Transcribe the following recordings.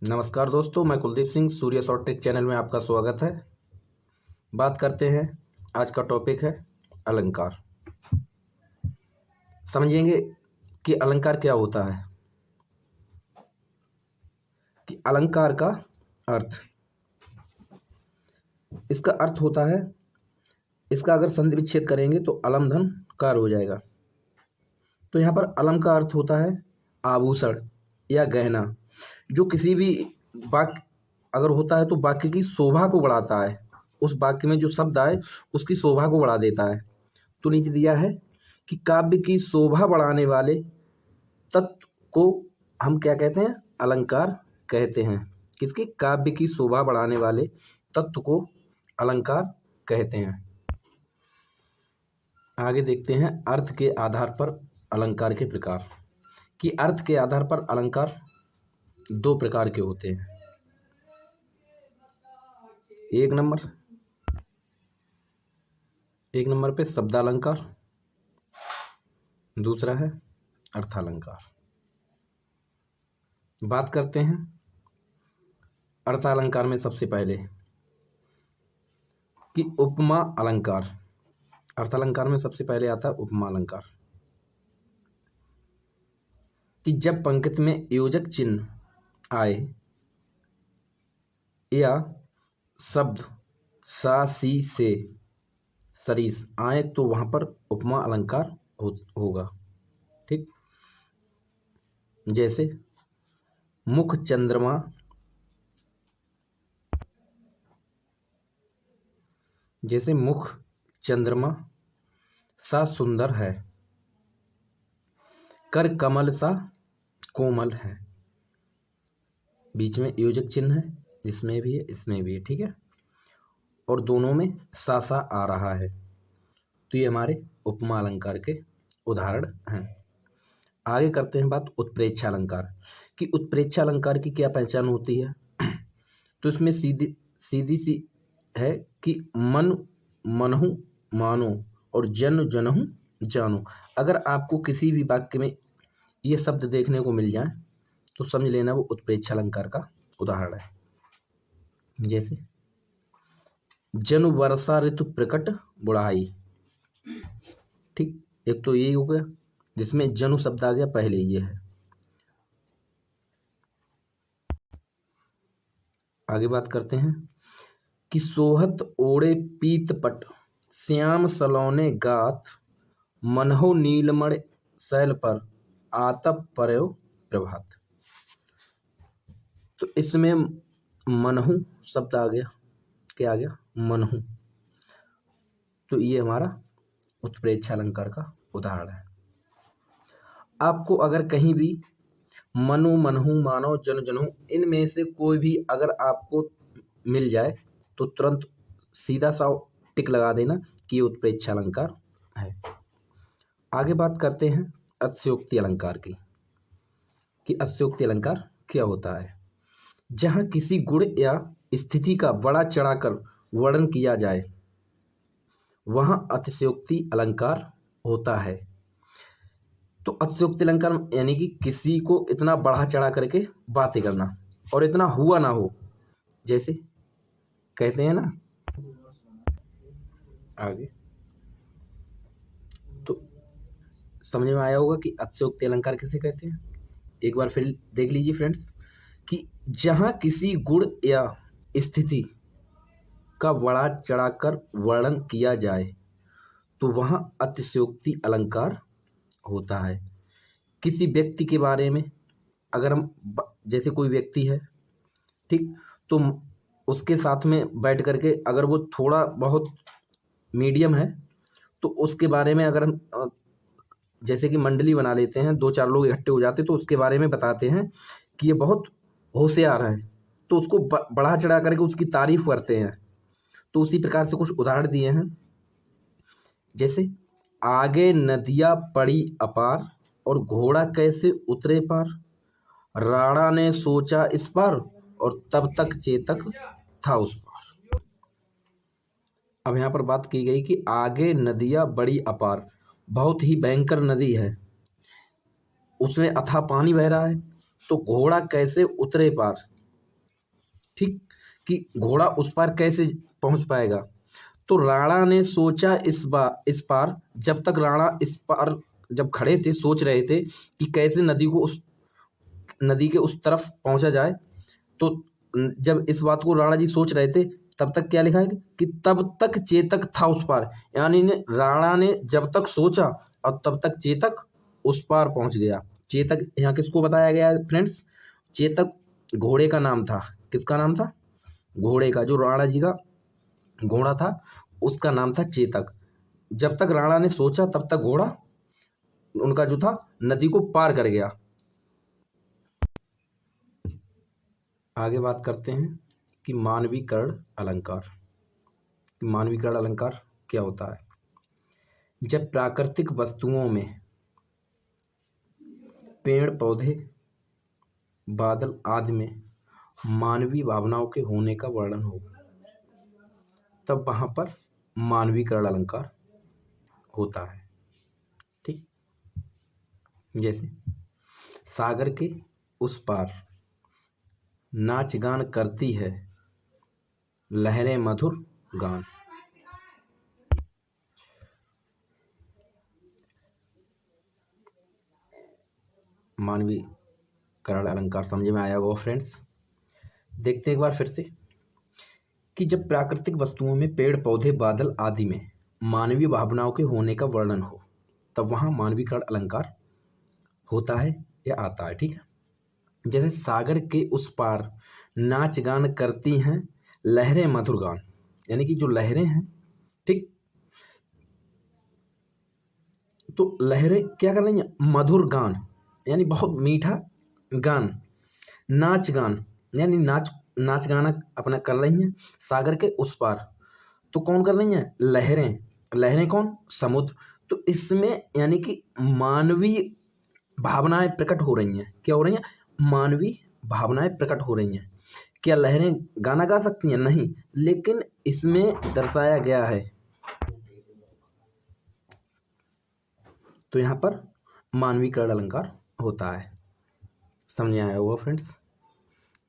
नमस्कार दोस्तों, मैं Kuldeep Singh Surya short trick channel में आपका स्वागत है। बात करते हैं, आज का टॉपिक है अलंकार। समझेंगे कि अलंकार क्या होता है, कि अलंकार का अर्थ। इसका अर्थ होता है, इसका अगर संधि विच्छेद करेंगे तो अलम धन कार हो जाएगा। तो यहाँ पर अलम का अर्थ होता है आभूषण या गहना, जो किसी भी वाक्य अगर होता है तो वाक्य की शोभा को बढ़ाता है। उस वाक्य में जो शब्द आए उसकी शोभा को बढ़ा देता है। तो नीचे दिया है कि काव्य की शोभा बढ़ाने वाले तत्व को हम क्या कहते हैं? अलंकार कहते हैं। किसके? काव्य की शोभा बढ़ाने वाले तत्व को अलंकार कहते हैं। आगे देखते हैं अर्थ के आधार पर अलंकार के प्रकार। कि अर्थ के आधार पर अलंकार दो प्रकार के होते हैं। एक नंबर पे शब्दालंकार, दूसरा है अर्थालंकार। बात करते हैं अर्थालंकार में सबसे पहले कि उपमा अलंकार। अर्थालंकार में सबसे पहले आता है उपमा अलंकार, कि जब पंक्ति में योजक चिन्ह आए या शब्द सा सी से सरीस आए तो वहां पर उपमा अलंकार होगा। ठीक, जैसे मुख चंद्रमा, सा सुंदर है, कर कमल सा कोमल है। बीच में योजक चिन्ह है, इसमें भी है, इसमें भी है। ठीक है, और दोनों में सा आ रहा है। तो ये हमारे उपमा अलंकार के उदाहरण हैं। आगे करते हैं बात उत्प्रेक्षा अलंकार कि उत्प्रेक्षा अलंकार की क्या पहचान होती है। तो इसमें सीधी सी है कि मन मनहु मानो और जन जनहु जानो। अगर आपको किसी भी वाक्य में ये शब्द देखने को मिल जाए तो समझ लेना वो उत्प्रेक्षा अलंकार का उदाहरण है। जैसे जनु वर्षा ऋतु प्रकट बुढ़ाई। ठीक, एक तो यही हो गया जिसमें जनु शब्द आ गया, पहले ये है। आगे बात करते हैं कि सोहत ओढ़े पीत पट, श्याम सलोने गात, मनहो नीलमण शैल पर, आतप परयो प्रभात। तो इसमें मनहु शब्द आ गया। क्या आ गया? मनहु। तो ये हमारा उत्प्रेक्षा अलंकार का उदाहरण है। आपको अगर कहीं भी मनु मनहु मानो जन जनहु इनमें से कोई भी अगर आपको मिल जाए तो तुरंत सीधा सा टिक लगा देना कि ये उत्प्रेक्षा अलंकार है। आगे बात करते हैं अतिशयोक्ति अलंकार की, कि अतिशयोक्ति अलंकार क्या होता है। जहां किसी गुण या स्थिति का बड़ा चढ़ाकर वर्णन किया जाए वहां अतिशयोक्ति अलंकार होता है। तो अतिशयोक्ति अलंकार यानी कि किसी को इतना बढ़ा चढ़ा करके बातें करना और इतना हुआ ना हो, जैसे कहते हैं ना आगे। तो समझ में आया होगा कि अतिशयोक्ति अलंकार किसे कहते हैं। एक बार फिर देख लीजिए फ्रेंड्स, कि जहां किसी गुण या स्थिति का बड़ा चढ़ाकर वर्णन किया जाए तो वहां अतिशयोक्ति अलंकार होता है। किसी व्यक्ति के बारे में अगर हम जैसे कोई व्यक्ति है, ठीक, तो उसके साथ में बैठ करके अगर वो थोड़ा बहुत मीडियम है तो उसके बारे में अगर हम जैसे कि मंडली बना लेते हैं, दो चार लोग इकट्ठे हो जाते तो उसके बारे में बताते हैं कि ये बहुत होशियार है, तो उसको बढ़ा चढ़ा करके उसकी तारीफ करते हैं। तो उसी प्रकार से कुछ उदाहरण दिए हैं, जैसे आगे नदियां पड़ी अपार और घोड़ा कैसे उतरे पार, राणा ने सोचा इस पार और तब तक चेतक था उस पार। अब यहाँ पर बात की गई कि आगे नदियां बड़ी अपार, बहुत ही भयंकर नदी है, उसमें अथाह पानी बह रहा है, तो घोड़ा कैसे उतरे पार। ठीक, कि घोड़ा उस पार कैसे पहुंच पाएगा। तो राणा ने सोचा इस पार, जब तक राणा इस पार जब खड़े थे सोच रहे थे कि कैसे नदी के उस तरफ पहुंचा जाए, तो जब इस बात को राणा जी सोच रहे थे तब तक क्या लिखा है कि तब तक चेतक था उस पार, यानी राणा ने जब तक सोचा और तब तक चेतक उस पार पहुंच गया। चेतक यहाँ किसको बताया गया है फ्रेंड्स? चेतक घोड़े का नाम था। किसका नाम था? घोड़े का, जो राणा जी का घोड़ा था उसका नाम था चेतक। जब तक राणा ने सोचा तब तक घोड़ा उनका जो था नदी को पार कर गया। आगे बात करते हैं कि मानवीकरण अलंकार। मानवीकरण अलंकार क्या होता है? जब प्राकृतिक वस्तुओं में पेड़ पौधे बादल आदि में मानवीय भावनाओं के होने का वर्णन हो, तब वहां पर मानवीकरण अलंकार होता है। ठीक, जैसे सागर के उस पार नाच गान करती है लहरें मधुर गान। मानवीकरण अलंकार समझ में आया होगा फ्रेंड्स। देखते हैं एक बार फिर से कि जब प्राकृतिक वस्तुओं में पेड़ पौधे बादल आदि में मानवीय भावनाओं के होने का वर्णन हो, तब वहां मानवीकरण अलंकार होता है या आता है। ठीक है, जैसे सागर के उस पार नाच गान करती हैं लहरें मधुर गान, यानी कि जो लहरें हैं, ठीक, तो लहरें क्या कर रही हैं? मधुर गान, यानी बहुत मीठा गान। नाच गान यानी नाच गाना अपना कर रही हैं सागर के उस पार। तो कौन कर रही हैं? लहरें। लहरें कौन? समुद्र। तो इसमें यानी कि मानवीय भावनाएं प्रकट हो रही हैं। क्या हो रही हैं? मानवीय भावनाएं प्रकट हो रही हैं। क्या लहरें गाना गा सकती हैं? नहीं, लेकिन इसमें दर्शाया गया है। तो यहाँ पर मानवीकरण अलंकार होता है। समझ आया होगा फ्रेंड्स।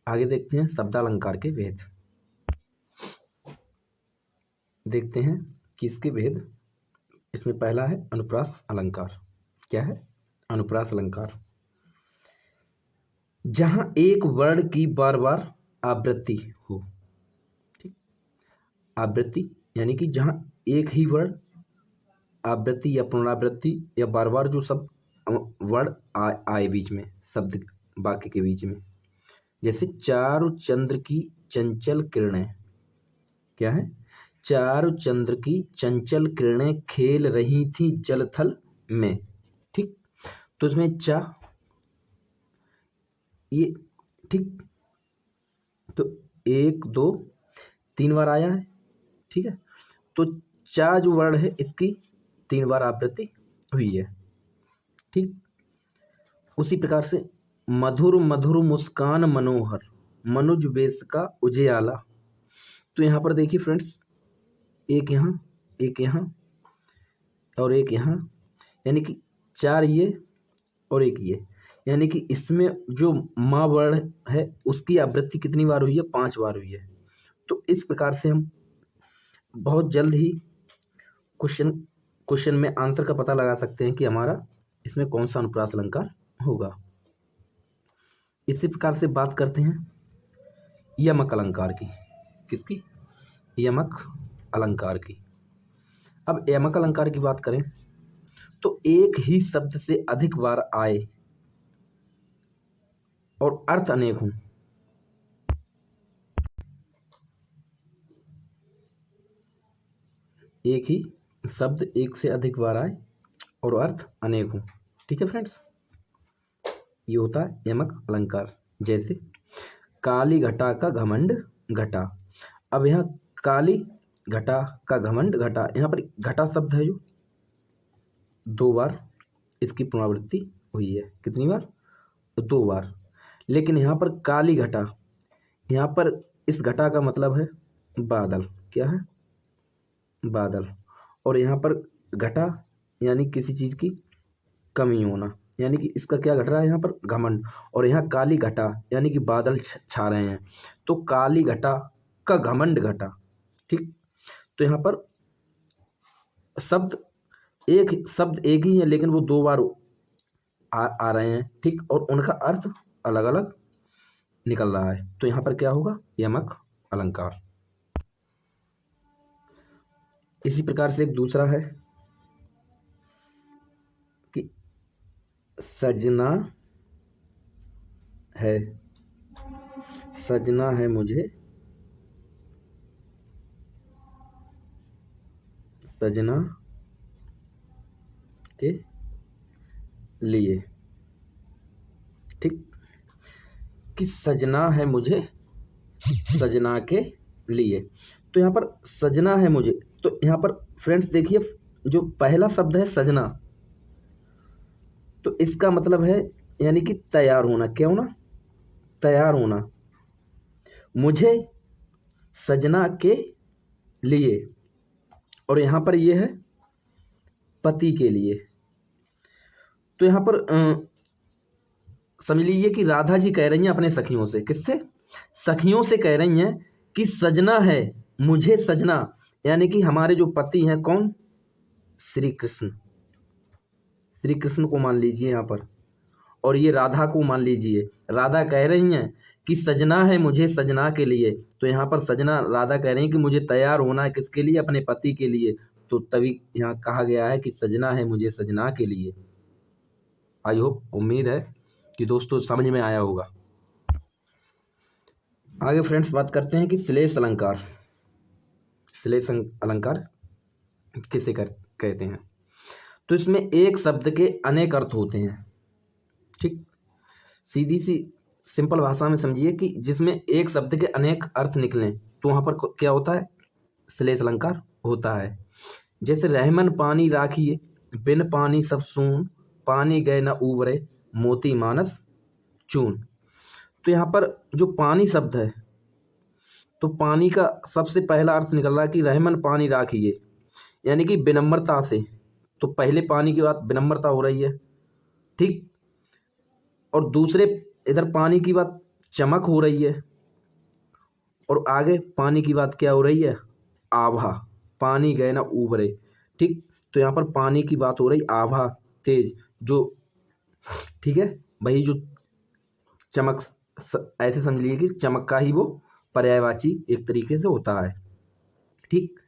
आगे देखते हैं शब्दालंकार के भेद। देखते हैं कि इसके भेद। इसमें पहला है अनुप्रास अलंकार। क्या है? अनुप्रास अलंकार, जहां एक वर्ण की बार बार आवृत्ति हो। ठीक, आवृत्ति यानी कि जहां एक ही वर्ण आवृत्ति या पुनरावृत्ति या बार बार जो शब्द वर्ण आए बीच में, शब्द वाक्य के बीच में। जैसे चारु चंद्र की चंचल किरणें। क्या है? चारु चंद्र की चंचल किरणें खेल रही थी जल थल में। ठीक, तो इसमें चा ये, ठीक, तो 1 2 3 बार आया है। ठीक है, तो चा जो वर्ण है इसकी 3 बार आवृत्ति हुई है। ठीक, उसी प्रकार से मधुर मधुर मुस्कान मनोहर मनुज वेश का उजियाला। तो यहाँ पर देखिए फ्रेंड्स, एक यहाँ और एक यहाँ, यानी कि 4 ये और 1 ये, यानी कि इसमें जो माँ वर्ण है उसकी आवृत्ति कितनी बार हुई है? 5 बार हुई है। तो इस प्रकार से हम बहुत जल्द ही क्वेश्चन में आंसर का पता लगा सकते हैं कि हमारा इसमें कौन सा अनुप्रास अलंकार होगा। इसी प्रकार से बात करते हैं यमक अलंकार की। किसकी? यमक अलंकार की। अब यमक अलंकार की बात करें तो एक ही शब्द से अधिक बार आए और अर्थ अनेक हों। एक ही शब्द एक से अधिक बार आए और अर्थ अनेक हों। ठीक है फ्रेंड्स, ये होता है यमक अलंकार। जैसे काली घटा का घमंड घटा। अब यहाँ काली घटा का घमंड घटा, यहाँ पर घटा शब्द है जो 2 बार इसकी पुनरावृत्ति हुई है। कितनी बार? 2 बार। लेकिन यहाँ पर काली घटा, यहाँ पर इस घटा का मतलब है बादल। क्या है? बादल। और यहाँ पर घटा यानी किसी चीज की कमी होना, यानी कि इसका क्या घट रहा है यहाँ पर, घमंड। और यहाँ काली घटा यानी कि बादल छा रहे हैं, तो काली घटा का घमंड घटा। ठीक, तो यहाँ पर शब्द एक ही है, लेकिन वो दो बार आ रहे हैं। ठीक, और उनका अर्थ अलग अलग निकल रहा है। तो यहाँ पर क्या होगा, यमक अलंकार। इसी प्रकार से एक दूसरा है कि सजना है, सजना है मुझे, सजना के लिए। ठीक, कि सजना है मुझे, सजना के लिए। तो यहाँ पर सजना है मुझे, तो यहाँ पर फ्रेंड्स देखिए, जो पहला शब्द है सजना, तो इसका मतलब है यानी कि तैयार होना। क्या होना, तैयार होना। मुझे सजना के लिए, और यहाँ पर ये है पति के लिए। तो यहाँ पर समझ लीजिए कि राधा जी कह रही हैं अपने सखियों से, किससे, सखियों से कह रही हैं कि सजना है मुझे, सजना यानी कि हमारे जो पति हैं, कौन, श्री कृष्ण, श्री कृष्ण को मान लीजिए यहाँ पर, और ये राधा को मान लीजिए। राधा कह रही हैं कि सजना है मुझे, सजना के लिए। तो यहाँ पर सजना, राधा कह रही हैं कि मुझे तैयार होना है, किसके लिए, अपने पति के लिए। तो तभी यहाँ कहा गया है कि सजना है मुझे, सजना के लिए। आई होप, उम्मीद है कि दोस्तों समझ में आया होगा। आगे फ्रेंड्स बात करते हैं कि श्लेष अलंकार। श्लेष अलंकार किसे कहते हैं। तो इसमें एक शब्द के अनेक अर्थ होते हैं। ठीक, सीधी सी सिंपल भाषा में समझिए कि जिसमें एक शब्द के अनेक अर्थ निकलें, तो वहाँ पर क्या होता है, श्लेष अलंकार होता है। जैसे रहमन पानी राखिए, बिन पानी सब सून, पानी गए न उबरे, मोती मानस चून। तो यहाँ पर जो पानी शब्द है, तो पानी का सबसे पहला अर्थ निकल रहा है कि रहमन पानी राखिए, यानी कि विनम्रता से। तो पहले पानी की बात विनम्रता हो रही है। ठीक, और दूसरे इधर पानी की बात चमक हो रही है, और आगे पानी की बात क्या हो रही है, आभा, पानी गए ना उबरे। ठीक, तो यहाँ पर पानी की बात हो रही, आभा, तेज, जो, ठीक है, वही जो चमक, ऐसे समझ लीजिए कि चमक का ही वो पर्यायवाची एक तरीके से होता है। ठीक,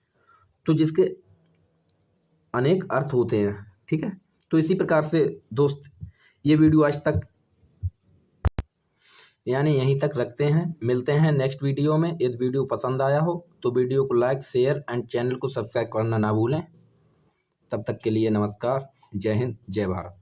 तो जिसके अनेक अर्थ होते हैं। ठीक है, तो इसी प्रकार से दोस्त ये वीडियो आज तक यानी यहीं तक रखते हैं। मिलते हैं नेक्स्ट वीडियो में। यदि वीडियो पसंद आया हो तो वीडियो को लाइक, शेयर एंड चैनल को सब्सक्राइब करना ना भूलें। तब तक के लिए नमस्कार, जय हिंद, जय भारत।